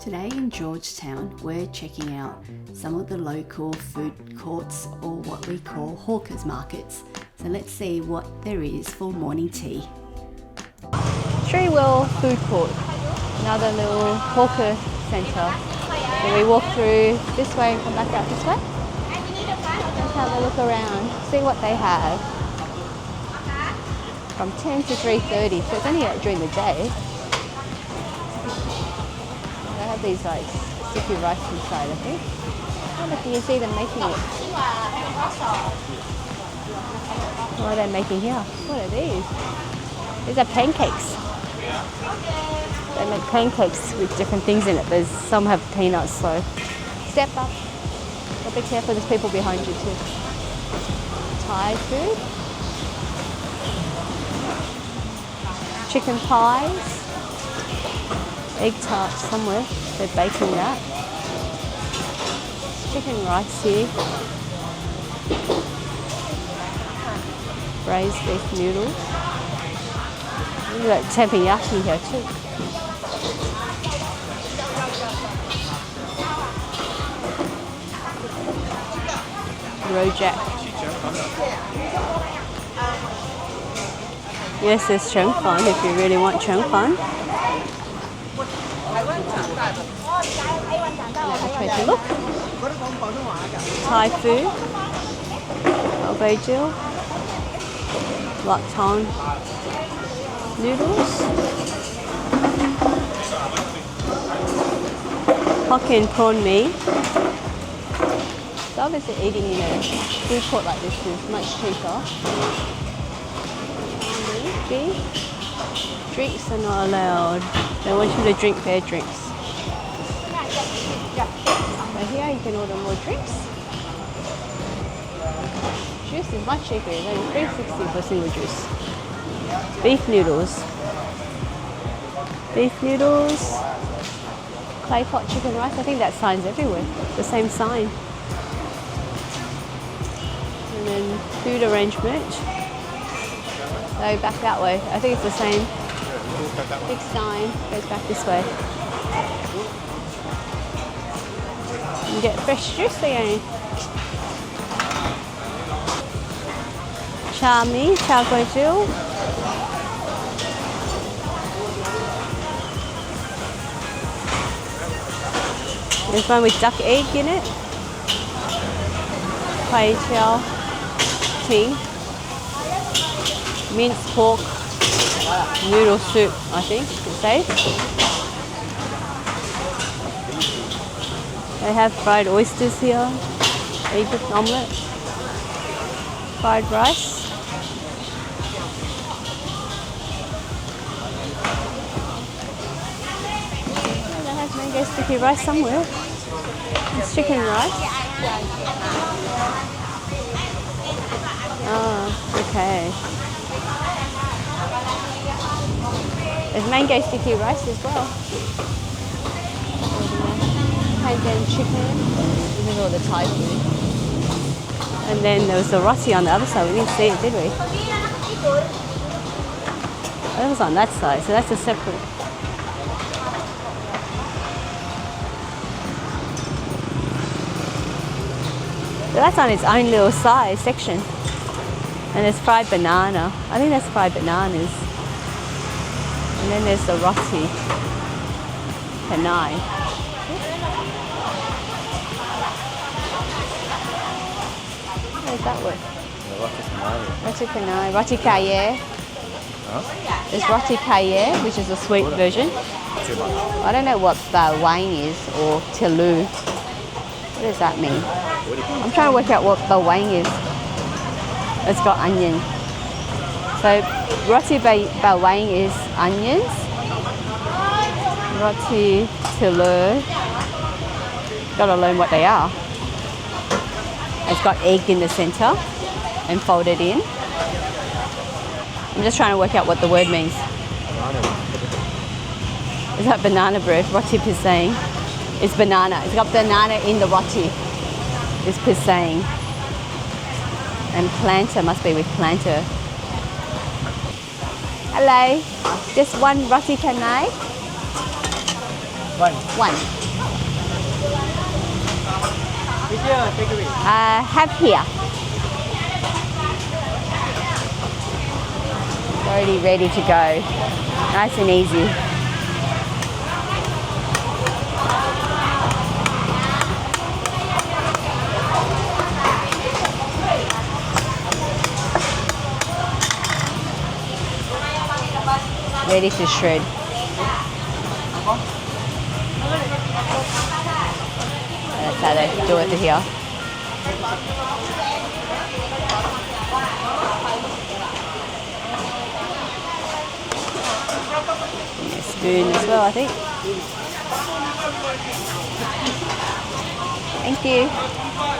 Today in George Town, we're checking out some of the local food courts, or what we call hawkers markets. So let's see what there is for morning tea. Weld Food Court, another little hawker centre. So we walk through this way and come back out this way. Let's have a look around, see what they have. From 10 to 3:30, so it's only during the day. They have these like sticky rice inside, I think. Oh, look, you see them making it. What are they making here? What are these? These are pancakes. They make pancakes with different things in it. Some have peanuts, so step up. But be careful, there's people behind you too. Thai food. Chicken pies. Egg tarts somewhere. They're baking that. Chicken rice here. Braised beef noodles. We've got teppanyaki here too. Rojak. Yes, there's chengfan if you really want chengfan. Look. Thai food. Albagil. Lapton. Noodles. Hokkien prawn mee. So obviously eating in a food court like this is much cheaper. Drinks are not allowed. They want you to drink their drinks. But here you can order more drinks. Juice is much cheaper, it's only $3.60 for a single juice. Beef noodles. Beef noodles. Clay pot chicken rice. I think that sign's everywhere. The same sign. And then food arrangement. Go back that way. I think it's the same. Big sign goes back this way. You get fresh juice again. Char mee, char kway teow. There's one with duck egg in it. Kway teow tea. Minced pork noodle soup, I think it says. They have fried oysters here, egg omelette, fried rice. They have mango sticky rice somewhere. It's chicken rice. Oh, okay. There's mango sticky rice as well. Pandan chicken. This is all the Thai food. And then there was the roti on the other side. We didn't see it, did we? That was on that side, so that's a separate. So that's on its own little size section. And there's fried banana. I think that's fried bananas. And then there's the roti, canai. How does that work? Roti canai, roti kaya. Huh? There's roti kaya, which is a sweet version. I don't know what bawang is, or telu. What does that mean? I'm trying to work out what bawang is. It's got onion. So roti bawang is onions. Roti telu. Gotta learn what they are. It's got egg in the center and folded in. I'm just trying to work out what the word means. Is that banana bread? Roti pisang. It's banana. It's got banana in the roti. It's pisang. And planter must be with planter. Hello. Just one roti canai. One. Have here. Already ready to go. Nice and easy. Ready to shred. That's how they do it here. A spoon as well, I think. Thank you.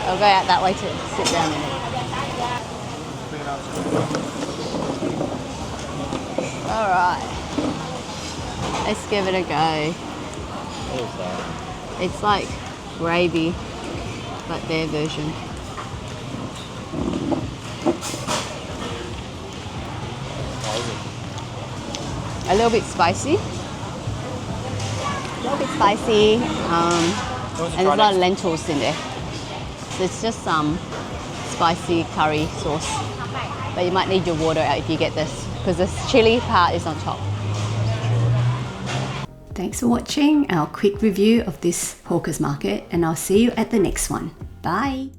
I'll go out that way to sit down in it. Alright. Let's give it a go. What is that? It's like gravy, but their version. A little bit spicy. And there's a lot of lentils in there. So it's just some spicy curry sauce. But you might need your water out if you get this, because the chili part is on top. Thanks for watching our quick review of this hawker's market, and I'll see you at the next one. Bye!